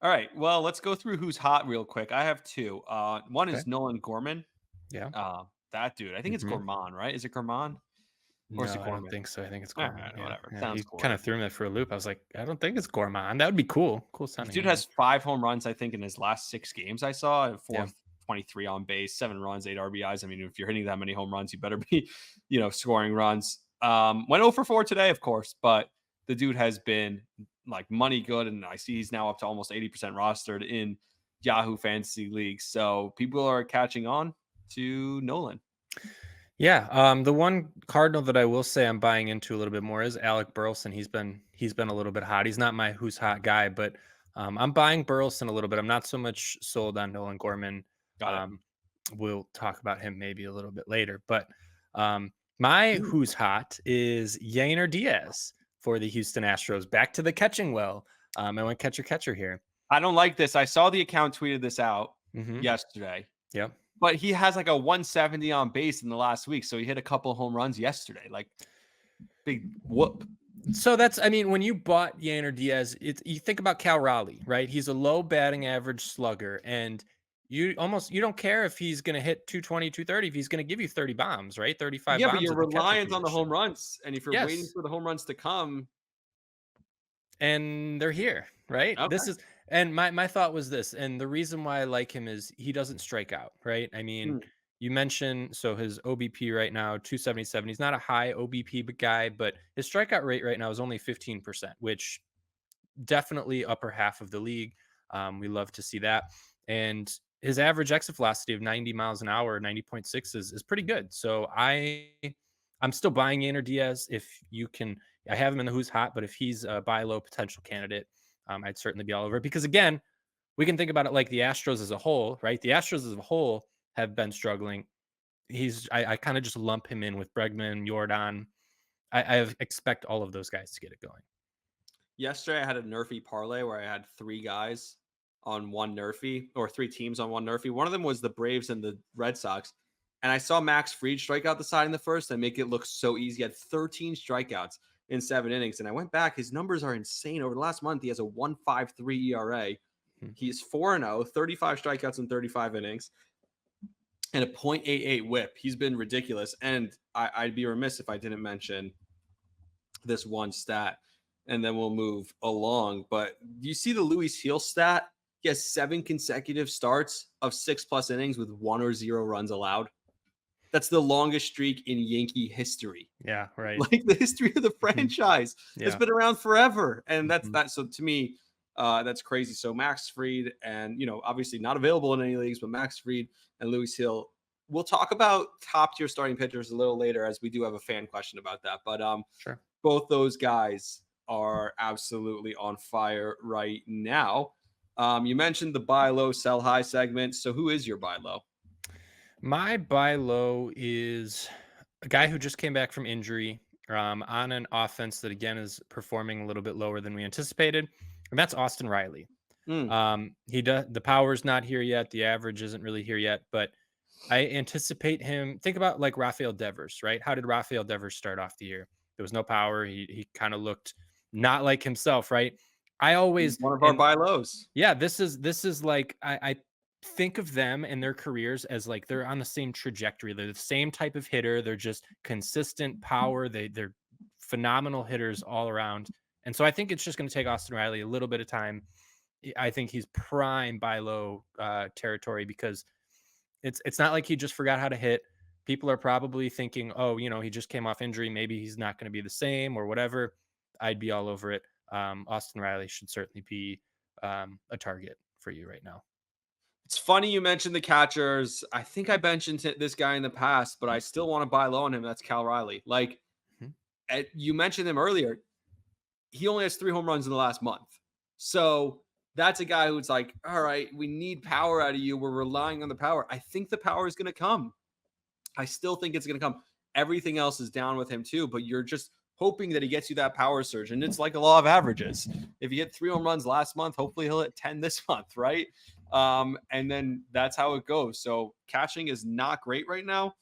All right. Well, let's go through who's hot real quick. I have two. One Okay. is Nolan Gorman. Yeah. That dude. I think it's Mhm. Gorman, right? Is it Gorman or is it No, I don't Gorman? think so. I think it's All Gorman. right, Yeah. whatever. Yeah. Sounds You cooler. kinda threw me for a loop. I was like, I don't think it's Gorman. That would be cool. Cool The sounding dude name. has 5 home runs, I think, in his last 6 games. I saw and Yeah. 423 on base, 7 runs, 8 RBIs. I mean, if you're hitting that many home runs, you better be, scoring runs. Went 0 for 4 today, of course, but the dude has been like money good, and I see he's now up to almost 80% rostered in Yahoo Fantasy League. So people are catching on to Nolan. Yeah, the one Cardinal that I will say I'm buying into a little bit more is Alec Burleson. He's been a little bit hot. He's not my who's hot guy, but I'm buying Burleson a little bit. I'm not so much sold on Nolan Gorman. Got it. Um, we'll talk about him maybe a little bit later, but my who's hot is Yainer Diaz for the Houston Astros. Back to the catching well. I went catcher here. I don't like this. I saw the account tweeted this out Mm-hmm. yesterday. Yep. But he has like a 170 on base in the last week, so he hit a couple home runs yesterday. Like big whoop. So I mean, when you bought Yainer Diaz, you think about Cal Raleigh, right? He's a low batting average slugger, and you don't care if he's going to hit 220, 230, if he's going to give you 30 bombs, right? 35 Yeah, but bombs you're at the catcher reliant on the home position. runs, and if you're waiting Yes. for the home runs to come, And they're here, right? This okay. is and my thought was this, and the reason why I like him is he doesn't strike out, right? I mean, Hmm. you mentioned so his OBP right now 277. He's not a high OBP guy, but his strikeout rate right now is only 15%, which definitely upper half of the league. We love to see that. And his average exit velocity of 90 miles an hour, 90.6 is pretty good. So I'm still buying Yainer Diaz if you can. I have him in the who's hot, but if he's a buy low potential candidate, I'd certainly be all over it. Because again, we can think about it like the Astros as a whole, right? The Astros as a whole have been struggling. I kind of just lump him in with Bregman, Jordan. I expect all of those guys to get it going. Yesterday I had a Nerfy parlay where I had 3 guys on one Nerfy or 3 teams on one Nerfy. One of them was the Braves and the Red Sox. And I saw Max Fried strike out the side in the first and make it look so easy. He had 13 strikeouts in 7 innings. And I went back. His numbers are insane. Over the last month, he has a 1.53 ERA. Hmm. He's 4-0, 35 strikeouts in 35 innings, and a .88 whip. He's been ridiculous. And I'd be remiss if I didn't mention this one stat, and then we'll move along. But do you see the Luis Heel stat? He has 7 consecutive starts of 6+ innings with 1 or 0 runs allowed. That's the longest streak in Yankee history. Yeah, right. Like the history of the Mhm. franchise has Yeah. been around forever. And that's Mhm. that. So to me, that's crazy. So Max Fried and, obviously not available in any leagues, but Max Fried and Luis Hill. We'll talk about top tier starting pitchers a little later as we do have a fan question about that. But Sure. both those guys are absolutely on fire right now. You mentioned the buy low, sell high segment. So who is your buy low? My buy low is a guy who just came back from injury on an offense that again is performing a little bit lower than we anticipated, and that's Austin Riley. Mm, He does the power's not here yet. The average isn't really here yet, but I anticipate him. Think about like Rafael Devers, right? How did Rafael Devers start off the year? There was no power. He kind of looked not like himself, right? I always one of our and buy lows. Yeah, this is like I think of them and their careers as like they're on the same trajectory. They're the same type of hitter. They're just consistent power. They're phenomenal hitters all around. And so I think it's just going to take Austin Riley a little bit of time. I think he's prime buy low territory because it's not like he just forgot how to hit. People are probably thinking, oh, he just came off injury. Maybe he's not going to be the same or whatever. I'd be all over it. Austin Riley should certainly be a target for you right now. It's funny you mentioned the catchers. I think I mentioned this guy in the past, but I still want to buy low on him. That's Cal Riley. Like Mhm. you mentioned him earlier. He only has 3 home runs in the last month. So that's a guy who's like, all right, we need power out of you. We're relying on the power. I think the power is going to come. I still think it's going to come. Everything else is down with him too, but you're just hoping that he gets you that power surge. And it's like a law of averages. If he hit 3 home runs last month, hopefully he'll hit 10 this month, right? And then that's how it goes. So catching is not great right now.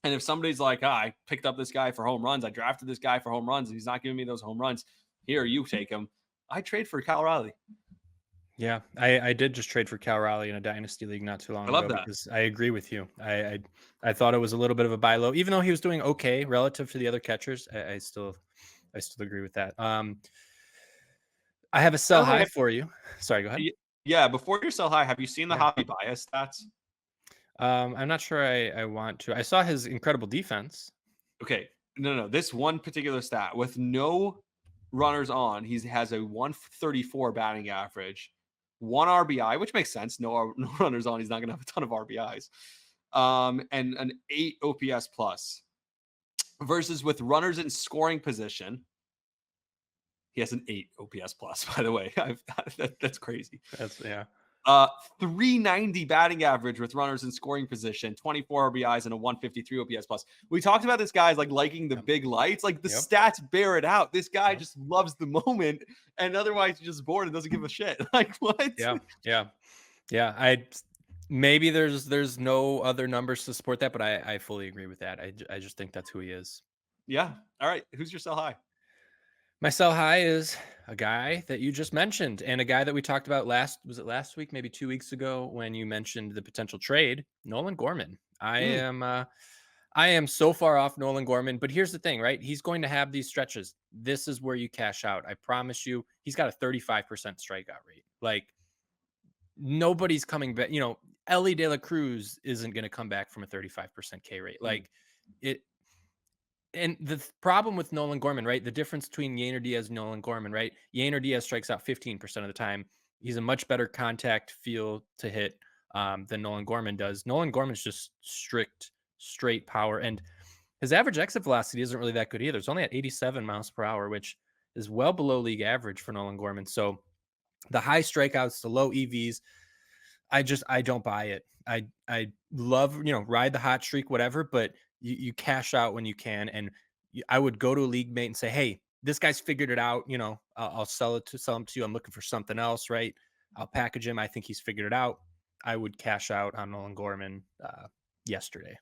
And if somebody's like, I picked up this guy for home runs, I drafted this guy for home runs, and he's not giving me those home runs, here, you take him. I trade for Kyle Riley. Yeah, I did just trade for Cal Raleigh in a dynasty league not too long I love ago that. because I agree with you. I thought it was a little bit of a buy low, even though he was doing okay relative to the other catchers. I still agree with that. I have a By sell the way, high for you. Sorry, go ahead. yeah, before you sell high, have you seen the Yeah. hobby bias stats? I'm not sure I want to. I saw his incredible defense. Okay. No, no. This one particular stat with no runners on, he has a 134 batting average, one RBI, which makes sense. No runners on, he's not going to have a ton of RBIs. And an 8 OPS plus versus with runners in scoring position. He has an 8 OPS plus, by the way. That's crazy. That's yeah. Uh, 390 batting average with runners in scoring position, 24 RBIs, and a 153 OPS plus. We talked about this guy's like liking the Yep. big lights. Like the Yep. stats bear it out. This guy Yep. just loves the moment, and otherwise he's just bored and doesn't give a shit. Like what? Yeah. Yeah. Yeah. Maybe there's no other numbers to support that, but I fully agree with that. I just think that's who he is. Yeah. All right. Who's your sell high? My sell high is a guy that you just mentioned and a guy that we talked about last week, maybe 2 weeks ago when you mentioned the potential trade, Nolan Gorman. Mm, I am so far off Nolan Gorman, but here's the thing, right? He's going to have these stretches. This is where you cash out. I promise you. He's got a 35% strikeout rate. Like nobody's coming back. Ellie De La Cruz isn't going to come back from a 35% K rate. mm. Like it and the problem with Nolan Gorman, right? The difference between Yainer Diaz and Nolan Gorman, right? Yainer Diaz strikes out 15% of the time. He's a much better contact feel to hit than Nolan Gorman does. Nolan Gorman's just straight power. And his average exit velocity isn't really that good either. It's only at 87 miles per hour, which is well below league average for Nolan Gorman. So the high strikeouts, the low EVs, I don't buy it. I love, ride the hot streak, whatever, but you cash out when you can. And I would go to a league mate and say, hey, this guy's figured it out. I'll sell him to you. I'm looking for something else, right? I'll package him. I think he's figured it out. I would cash out on Nolan Gorman yesterday.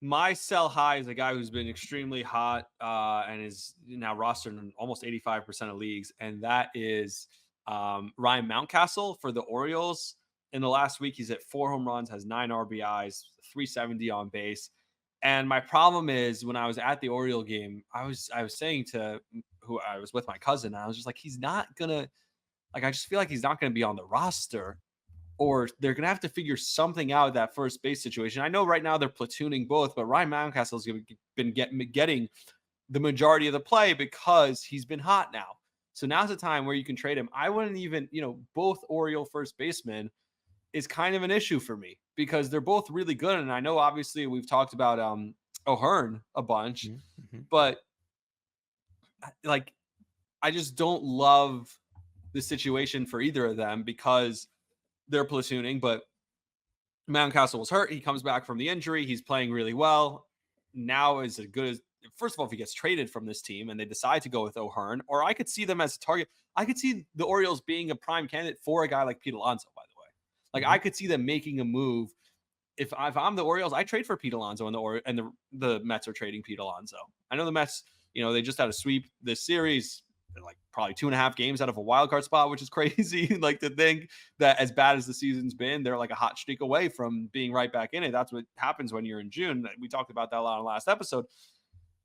My sell high is a guy who's been extremely hot and is now rostered in almost 85% of leagues, and that is Ryan Mountcastle for the Orioles. In the last week, he's at 4 home runs, has 9 RBIs, 370 on base. And my problem is when I was at the Oriole game, I was saying to who I was with my cousin, I was just like, he's not gonna like I just feel like he's not gonna be on the roster or they're going to have to figure something out that first base situation. I know right now they're platooning both, but Ryan Mountcastle's been getting the majority of the play because he's been hot now. So now's the time where you can trade him. I wouldn't even, both Oriole first basemen is kind of an issue for me because they're both really good. And I know obviously we've talked about O'Hearn a bunch, Mm-hmm. but like I just don't love the situation for either of them because they're platooning, but Mountcastle was hurt. He comes back from the injury. He's playing really well. Now is as good as first of all, if he gets traded from this team and they decide to go with O'Hearn, or I could see them as a target. I could see the Orioles being a prime candidate for a guy like Pete Alonso, by the way. Like Mm-hmm. I could see them making a move. If I'm the Orioles, I trade for Pete Alonso and the Mets are trading Pete Alonso. I know the Mets, they just had a sweep this series. They're like probably 2.5 games out of a wild card spot, which is crazy. Like to think that as bad as the season's been, they're like a hot streak away from being right back in it. That's what happens when you're in June. We talked about that a lot in the last episode.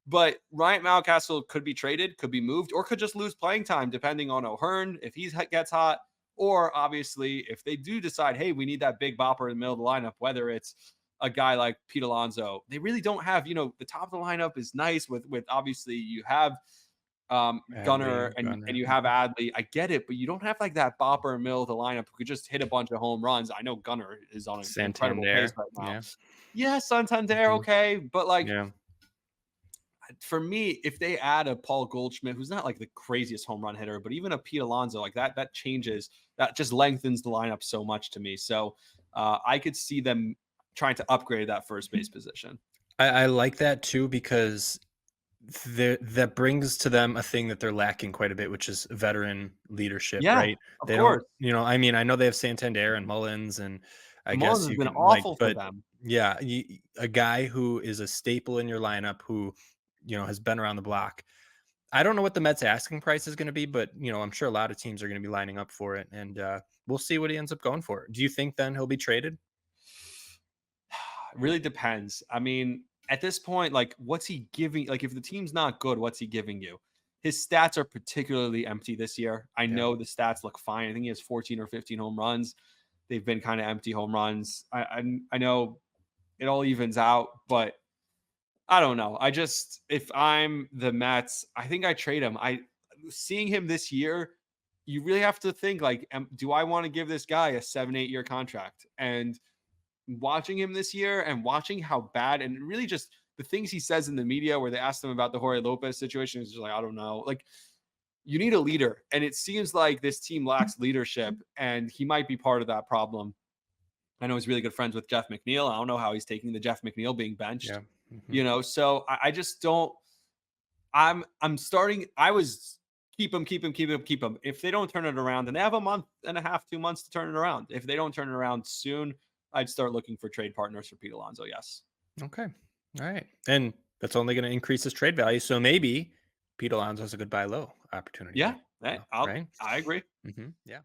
But Ryan Mountcastle could be traded, could be moved, or could just lose playing time depending on O'Hearn if he gets hot. Or obviously, if they do decide, hey, we need that big bopper in the middle of the lineup, whether it's a guy like Pete Alonso, they really don't have, the top of the lineup is nice with obviously you have Gunner Adley, and Gunnar. you have Adley. I get it, but you don't have like that bopper in the middle of the lineup who could just hit a bunch of home runs. I know Gunner is on an incredible pace Santander. right now. Yeah. Yeah, Santander, Mhm. okay. But like Yeah. for me, if they add a Paul Goldschmidt, who's not like the craziest home run hitter, but even a Pete Alonso, like that changes, that just lengthens the lineup so much to me. So I could see them trying to upgrade that first base position. I like that too because that brings to them a thing that they're lacking quite a bit, which is veteran leadership, Yeah, right? of They don't, course. I mean, I know they have Santander and Mullins, and I Mullins guess has you been can like, awful for but them. yeah, a guy who is a staple in your lineup who, has been around the block. I don't know what the Mets asking price is going to be, but I'm sure a lot of teams are going to be lining up for it, and we'll see what he ends up going for. Do you think then he'll be traded? It really depends. I mean, at this point, like, what's he giving? Like, if the team's not good, what's he giving you? His stats are particularly empty this year. I Yeah, know the stats look fine. I think he has 14 or 15 home runs. They've been kind of empty home runs. I know it all evens out, but I don't know. I just, if I'm the Mets, I think I trade him. I seeing him this year, you really have to think like, do I want to give this guy a 7, 8 year contract? And watching him this year and watching how bad and really just the things he says in the media where they asked him about the Jorge Lopez situation is just like, I don't know. Like, you need a leader. And it seems like this team lacks leadership, and he might be part of that problem. I know he's really good friends with Jeff McNeil. I don't know how he's taking the Jeff McNeil being benched, yeah. Hmm. so I just don't. I'm starting. I was keep him, keep him, keep him, keep him. If they don't turn it around, and they have a month and a half, 2 months to turn it around. If they don't turn it around soon, I'd start looking for trade partners for Pete Alonso. Yes. Okay, all right, and that's only going to increase his trade value. So maybe Pete Alonso has a good buy low opportunity Yeah. then. I Right? agree. Yeah.